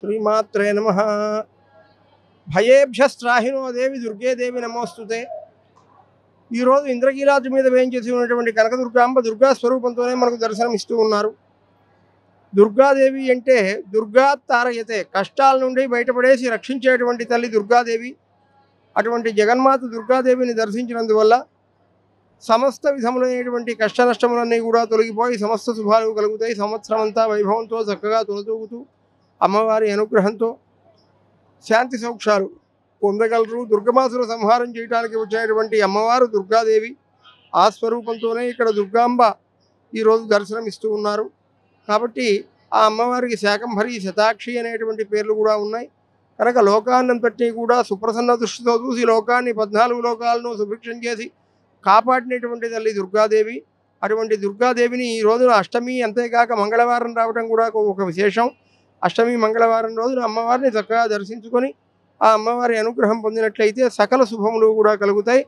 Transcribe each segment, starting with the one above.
శ్రీమాత్రే నమః. భయేభ్యస్త్రాహినో దేవి దుర్గే దేవి నమోస్తుతే. ఈరోజు ఇంద్రకీలాద్రి మీద వేయించేసి ఉన్నటువంటి కనకదుర్గాంబ దుర్గా స్వరూపంతోనే మనకు దర్శనం ఇస్తూ ఉన్నారు. దుర్గాదేవి అంటే దుర్గా తారయతే, కష్టాల నుండి బయటపడేసి రక్షించేటువంటి తల్లి దుర్గాదేవి. అటువంటి జగన్మాత దుర్గాదేవిని దర్శించినందువల్ల సమస్త విధములైనటువంటి కష్ట నష్టములన్నీ కూడా తొలగిపోయి సమస్త శుభాలు కలుగుతాయి. సంవత్సరం అంతా వైభవంతో చక్కగా తొలతూగుతూ అమ్మవారి అనుగ్రహంతో శాంతి సౌఖ్యాలు పొందగలరు. దుర్గమాసుల సంహారం చేయడానికి వచ్చినటువంటి అమ్మవారు దుర్గాదేవి. ఆ స్వరూపంతోనే ఇక్కడ దుర్గాంబ ఈరోజు దర్శనం ఇస్తూ ఉన్నారు. కాబట్టి ఆ అమ్మవారికి శాకంభరి, శతాక్షి అనేటువంటి పేర్లు కూడా ఉన్నాయి. కనుక లోకాన్నంతటినీ కూడా సుప్రసన్న దృష్టితో చూసి లోకాన్ని 14 లోకాలను సుభిక్షం చేసి కాపాడినటువంటి తల్లి దుర్గాదేవి. అటువంటి దుర్గాదేవిని ఈ రోజున అష్టమి, అంతేకాక మంగళవారం రావడం కూడా ఒక విశేషం. అష్టమి మంగళవారం రోజున అమ్మవారిని చక్కగా దర్శించుకొని ఆ అమ్మవారి అనుగ్రహం పొందినట్లయితే సకల శుభములు కూడా కలుగుతాయి.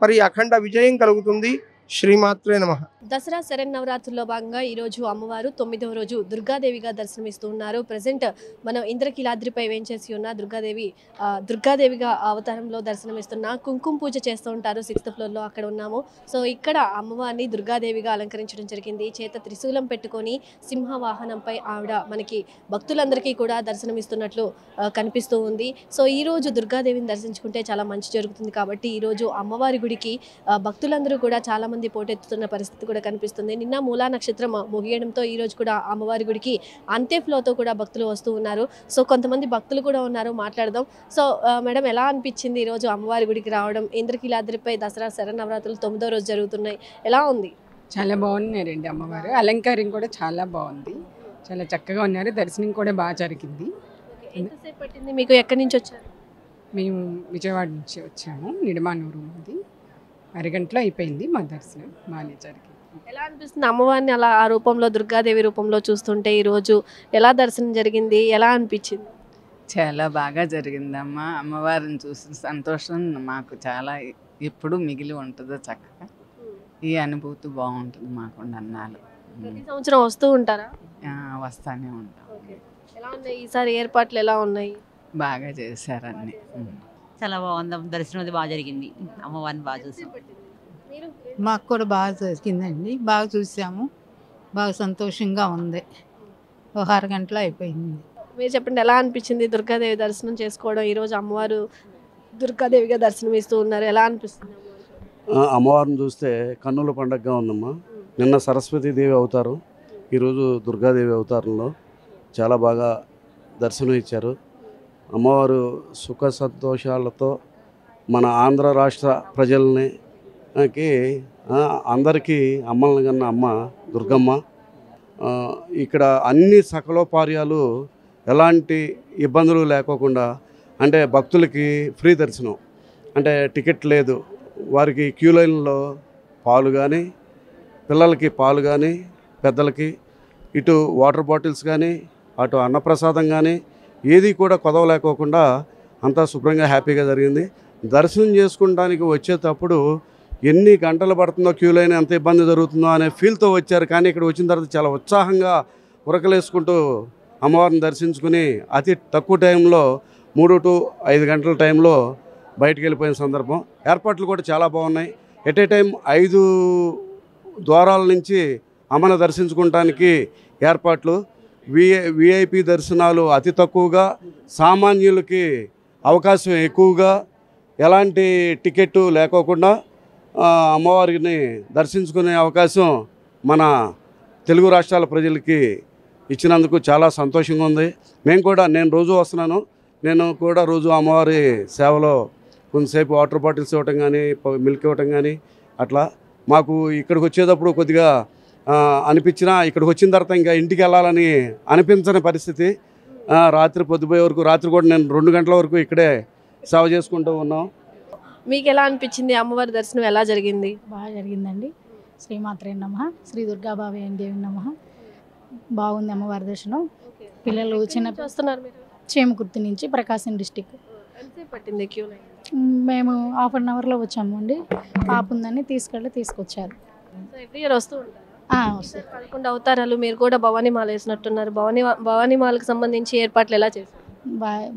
మరి అఖండ విజయం కలుగుతుంది. శ్రీమాత్రే నమః. దసరా శరన్నవరాత్రుల్లో భాగంగా ఈరోజు అమ్మవారు 9వ రోజు దుర్గాదేవిగా దర్శనమిస్తూ ఉన్నారు. ప్రజెంట్ మనం ఇంద్రకీలాద్రిపై వేంచేసి ఉన్న దుర్గాదేవిగా అవతారంలో దర్శనమిస్తున్న కుంకుమ పూజ చేస్తూ ఉంటారు. 6th ఫ్లోర్లో అక్కడ ఉన్నాము. సో ఇక్కడ అమ్మవారిని దుర్గాదేవిగా అలంకరించడం జరిగింది. చేత త్రిశూలం పెట్టుకొని సింహ వాహనంపై ఆవిడ మనకి భక్తులందరికీ కూడా దర్శనమిస్తున్నట్లు కనిపిస్తూ ఉంది. సో ఈ రోజు దుర్గాదేవిని దర్శించుకుంటే చాలా మంచి జరుగుతుంది. కాబట్టి ఈరోజు అమ్మవారి గుడికి భక్తులందరూ కూడా చాలా మంది పోటెత్తుతున్న పరిస్థితి కూడా కనిపిస్తుంది. నిన్న మూలా నక్షత్రం ముగియడంతో ఈ రోజు కూడా అమ్మవారి గుడికి అంతే ఫ్లోతో కూడా భక్తులు వస్తూ ఉన్నారు. సో కొంతమంది భక్తులు కూడా ఉన్నారు, మాట్లాడదాం. సో మేడం, ఎలా అనిపించింది ఈరోజు అమ్మవారి గుడికి రావడం? ఇంద్రకీలాద్రిపై దసరా శరన్నవరాత్రులు 9వ రోజు జరుగుతున్నాయి, ఎలా ఉంది? చాలా బాగున్నారండి అమ్మవారు. అలంకారం కూడా చాలా బాగుంది, చాలా చక్కగా ఉన్నారు. దర్శనం కూడా బాగా జరిగింది. ఎంతసేపు పట్టింది మీకు? ఎక్కడి నుంచి వచ్చారు? మేము విజయవాడ నుంచి వచ్చాము. నిడమానూరు ఉంది. అరగంటలో అయిపోయింది మా దర్శనం, బాగానే జరిగింది. ఎలా అనిపిస్తుంది అమ్మవారిని అలా ఆ రూపంలో, దుర్గాదేవి రూపంలో చూస్తుంటే ఈరోజు ఎలా దర్శనం జరిగింది, ఎలా అనిపించింది? చాలా బాగా జరిగిందమ్మా. అమ్మవారిని చూసిన సంతోషం మాకు చాలా ఎప్పుడు మిగిలి ఉంటుంది. చక్కగా ఈ అనుభూతి బాగుంటుంది మాకు. అన్నాలు ప్రతి సంవత్సరం వస్తూ ఉంటారా? వస్తానే ఉంటాం. ఎలా ఉన్నాయి ఈసారి ఏర్పాట్లు, ఎలా ఉన్నాయి? బాగా చేశారు అన్ని. చాలా బాగుంది. దర్శనం అది బాగా జరిగింది. అమ్మవారిని బాగా చూసాం. మాకు కూడా బాగా జరిగిందండి. బాగా చూసాము, బాగా సంతోషంగా ఉంది. ఒక అరగంటలో అయిపోయింది. మీరు చెప్పండి, ఎలా అనిపించింది దుర్గాదేవి దర్శనం చేసుకోవడం? ఈరోజు అమ్మవారు దుర్గాదేవిగా దర్శనం ఇస్తూ ఉన్నారు, ఎలా అనిపిస్తుంది? అమ్మవారిని చూస్తే కన్నుల పండగగా ఉందమ్మా. నిన్న సరస్వతీదేవి అవతారం, ఈరోజు దుర్గాదేవి అవతారంలో చాలా బాగా దర్శనం ఇచ్చారు. అమ్మవారు సుఖ సంతోషాలతో మన ఆంధ్ర రాష్ట్ర ప్రజల్ని అందరికీ అమ్మల్ని కన్న అమ్మ దుర్గమ్మ. ఇక్కడ అన్ని సకలోపార్యాలు ఎలాంటి ఇబ్బందులు లేకోకుండా, అంటే భక్తులకి ఫ్రీ దర్శనం, అంటే టికెట్ లేదు. వారికి క్యూ లైన్లో పాలు కానీ, పిల్లలకి పాలు కానీ, పెద్దలకి ఇటు వాటర్ బాటిల్స్ కానీ, అటు అన్నప్రసాదం కానీ ఏది కూడా కొదవ లేకోకుండా అంతా శుభ్రంగా హ్యాపీగా జరిగింది. దర్శనం చేసుకోవడానికి వచ్చేటప్పుడు ఎన్ని గంటలు పడుతుందో, క్యూ లైన్ ఎంత ఇబ్బంది జరుగుతుందో అనే ఫీల్తో వచ్చారు. కానీ ఇక్కడ వచ్చిన తర్వాత చాలా ఉత్సాహంగా ఉరకలేసుకుంటూ అమ్మవారిని దర్శించుకుని అతి తక్కువ టైంలో 3 to 5 గంటల టైంలో బయటికి వెళ్ళిపోయిన సందర్భం. ఏర్పాట్లు కూడా చాలా బాగున్నాయి. ఎట్ ఏ టైం 5 ద్వారాల నుంచి అమ్మను దర్శించుకోవడానికి ఏర్పాట్లు. విఐపి దర్శనాలు అతి తక్కువగా, సామాన్యులకి అవకాశం ఎక్కువగా, ఎలాంటి టికెట్ లేకోకుండా అమ్మవారిని దర్శించుకునే అవకాశం మన తెలుగు రాష్ట్రాల ప్రజలకి ఇచ్చినందుకు చాలా సంతోషంగా ఉంది. నేను రోజు వస్తున్నాను. నేను కూడా రోజు అమ్మవారి సేవలో కొంతసేపు వాటర్ బాటిల్స్ ఇవ్వటం కానీ, మిల్క్ ఇవ్వటం కానీ అట్లా. మాకు ఇక్కడికి వచ్చేటప్పుడు కొద్దిగా అనిపించినా ఇక్కడికి వచ్చిన తర్వాత ఇంకా ఇంటికి వెళ్ళాలని అనిపించని పరిస్థితి. రాత్రి పొద్దుపోయే వరకు, రాత్రి కూడా నేను 2 గంటల వరకు ఇక్కడే సేవ చేసుకుంటూ ఉన్నాం. మీకు ఎలా అనిపించింది? అమ్మవారి దర్శనం ఎలా జరిగింది? బాగా జరిగిందండి. శ్రీమాత్రే నమః, శ్రీ దుర్గాబావి దేవి నమః. బాగుంది అమ్మవారి దర్శనం. పిల్లలు చిన్న వస్తున్నారు మీరు? చేమకుర్తి నుంచి, ప్రకాశం డిస్టిక్. ఎంతసేపు పట్టింది క్యూ లైన్? మేము ½ అన్ అవర్లో వచ్చాము అండి. పాప ఉందని తీసుకొచ్చారు. ఎవ్రీ ఇయర్ వస్తూ ఉంటారు? వస్తాయి. 11 అవతారాలు మీరు కూడా భవానీ మాల వేసినట్టున్నారు. భవానీ మాలకు సంబంధించి ఏర్పాట్లు ఎలా చేశారు?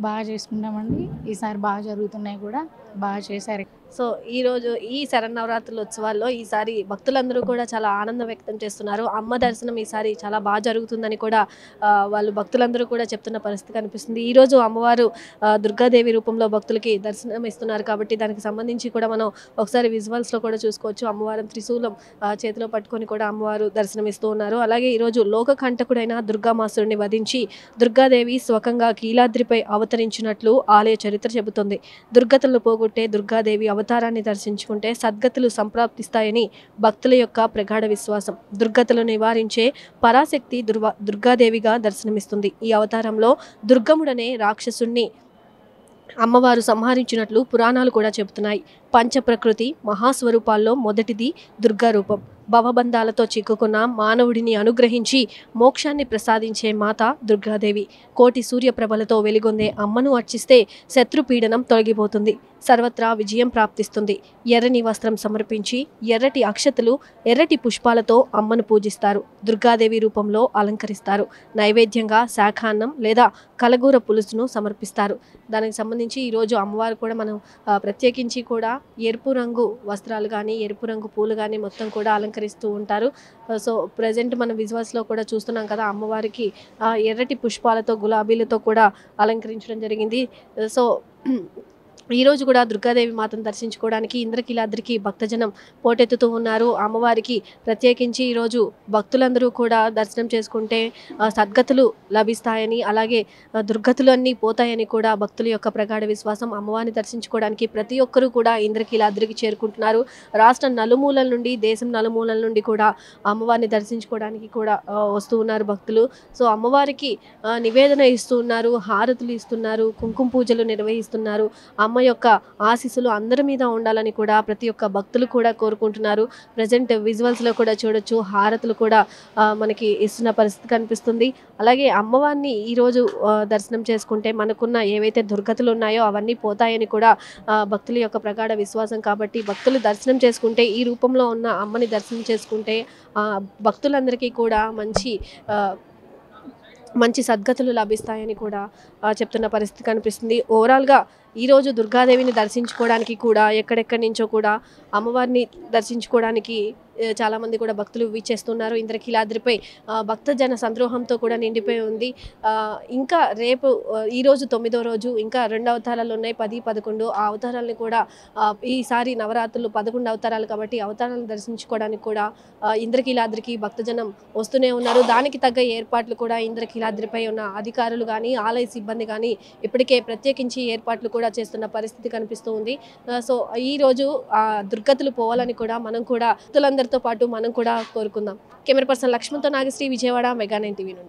బాగా చేసుకుంటామండి. ఈసారి బాగా జరుగుతున్నాయి కూడా, బాగా చేశారు. సో ఈరోజు ఈ శరన్నవరాత్రుల ఉత్సవాల్లో ఈసారి భక్తులందరూ కూడా చాలా ఆనందం వ్యక్తం చేస్తున్నారు. అమ్మ దర్శనం ఈసారి చాలా బాగా జరుగుతుందని కూడా వాళ్ళు భక్తులందరూ కూడా చెప్తున్న పరిస్థితి కనిపిస్తుంది. ఈరోజు అమ్మవారు దుర్గాదేవి రూపంలో భక్తులకి దర్శనం ఇస్తున్నారు కాబట్టి దానికి సంబంధించి కూడా మనం ఒకసారి విజువల్స్లో కూడా చూసుకోవచ్చు. అమ్మవారు త్రిశూలం చేతిలో పట్టుకొని కూడా అమ్మవారు దర్శనమిస్తూ ఉన్నారు. అలాగే ఈరోజు లోకకంటకుడైన దుర్గామాసురుని వధించి దుర్గాదేవి స్వకంగా కీలాద్రిపై అవతరించినట్లు ఆలయ చరిత్ర చెబుతుంది. దుర్గతులను పోగొట్టే దుర్గాదేవి అవతారాన్ని దర్శించుకుంటే సద్గతులు సంప్రాప్తిస్తాయని భక్తుల యొక్క ప్రగాఢ విశ్వాసం. దుర్గతులు నివారించే పరాశక్తి దుర్గాదేవిగా దర్శనమిస్తుంది. ఈ అవతారంలో దుర్గముడనే రాక్షసుణ్ణి అమ్మవారు సంహరించినట్లు పురాణాలు కూడా చెబుతున్నాయి. పంచప్రకృతి మహాస్వరూపాల్లో మొదటిది దుర్గా రూపం. భవబంధాలతో చిక్కుకున్న మానవుడిని అనుగ్రహించి మోక్షాన్ని ప్రసాదించే మాత దుర్గాదేవి. కోటి సూర్యప్రభలతో వెలుగొందే అమ్మను అర్చిస్తే శత్రుపీడనం తొలగిపోతుంది, సర్వత్రా విజయం ప్రాప్తిస్తుంది. ఎర్రని వస్త్రం సమర్పించి ఎర్రటి అక్షతలు, ఎర్రటి పుష్పాలతో అమ్మను పూజిస్తారు. దుర్గాదేవి రూపంలో అలంకరిస్తారు. నైవేద్యంగా శాఖాన్నం లేదా కలగూర పులుసును సమర్పిస్తారు. దానికి సంబంధించి ఈరోజు అమ్మవారు కూడా మనం ప్రత్యేకించి కూడా ఎరుపు రంగు వస్త్రాలు కానీ ఎరుపు రంగు పూలు కానీ మొత్తం కూడా అలంకరిస్తూ ఉంటారు. సో ప్రజెంట్ మనం విజువల్స్లో కూడా చూస్తున్నాం కదా, అమ్మవారికి ఎర్రటి పుష్పాలతో గులాబీలతో కూడా అలంకరించడం జరిగింది. సో ఈరోజు కూడా దుర్గాదేవి మాతను దర్శించుకోవడానికి ఇంద్రకీలాద్రికి భక్తజనం పోటెత్తుతూ ఉన్నారు. అమ్మవారికి ప్రత్యేకించి ఈరోజు భక్తులందరూ కూడా దర్శనం చేసుకుంటే సద్గతులు లభిస్తాయని, అలాగే దుర్గతులు అన్నీ పోతాయని కూడా భక్తుల యొక్క ప్రగాఢ విశ్వాసం. అమ్మవారిని దర్శించుకోవడానికి ప్రతి ఒక్కరూ కూడా ఇంద్రకీలాద్రికి చేరుకుంటున్నారు. రాష్ట్ర నలుమూలల నుండి, దేశం నలుమూలల నుండి కూడా అమ్మవారిని దర్శించుకోవడానికి కూడా వస్తూ ఉన్నారు భక్తులు. సో అమ్మవారికి నివేదన ఇస్తూ ఉన్నారు, హారతులు ఇస్తున్నారు, కుంకుమ పూజలు నిర్వహిస్తున్నారు. అమ్మ యొక్క ఆశీస్సులు అందరి మీద ఉండాలని కూడా ప్రతి ఒక్క భక్తులు కూడా కోరుకుంటున్నారు. ప్రజెంట్ విజువల్స్లో కూడా చూడొచ్చు, హారతులు కూడా మనకి ఇస్తున్న పరిస్థితి కనిపిస్తుంది. అలాగే అమ్మవారిని ఈరోజు దర్శనం చేసుకుంటే మనకున్న ఏవైతే దుర్గతులు ఉన్నాయో అవన్నీ పోతాయని కూడా భక్తుల యొక్క ప్రగాఢ విశ్వాసం. కాబట్టి భక్తులు దర్శనం చేసుకుంటే, ఈ రూపంలో ఉన్న అమ్మని దర్శనం చేసుకుంటే భక్తులందరికీ కూడా మంచి సద్గతులు లభిస్తాయని కూడా చెప్తున్న పరిస్థితి కనిపిస్తుంది. ఓవరాల్గా ఈరోజు దుర్గాదేవిని దర్శించుకోవడానికి కూడా ఎక్కడెక్కడి నుంచో కూడా అమ్మవారిని దర్శించుకోవడానికి చాలామంది కూడా భక్తులు విచ్చేస్తున్నారు. ఇంద్రకీలాద్రిపై భక్తజన సంద్రోహంతో కూడా నిండిపోయి ఉంది. ఇంకా రేపు ఈరోజు 9వ రోజు, ఇంకా 2 అవతారాలు ఉన్నాయి, 10, 11. ఆ అవతారాలని కూడా ఈసారి నవరాత్రులు 11 అవతారాలు కాబట్టి అవతారాలను దర్శించుకోవడానికి కూడా ఇంద్రకీలాద్రికి భక్తజనం వస్తూనే ఉన్నారు. దానికి తగ్గ ఏర్పాట్లు కూడా ఇంద్రకీలాద్రిపై ఉన్న అధికారులు కానీ ఆలయ సిబ్బంది కానీ ఇప్పటికే ప్రత్యేకించి ఏర్పాట్లు కూడా చేస్తున్న పరిస్థితి కనిపిస్తూ ఉంది. సో ఈరోజు దుర్గతులు పోవాలని కూడా మనం కూడా భక్తులందరితో పాటు మనం కూడా కోరుకుందాం. కెమెరా పర్సన్ లక్ష్మణ్తో నాగశ్రీ, విజయవాడ, మెగా 9 టీవీ నుండి.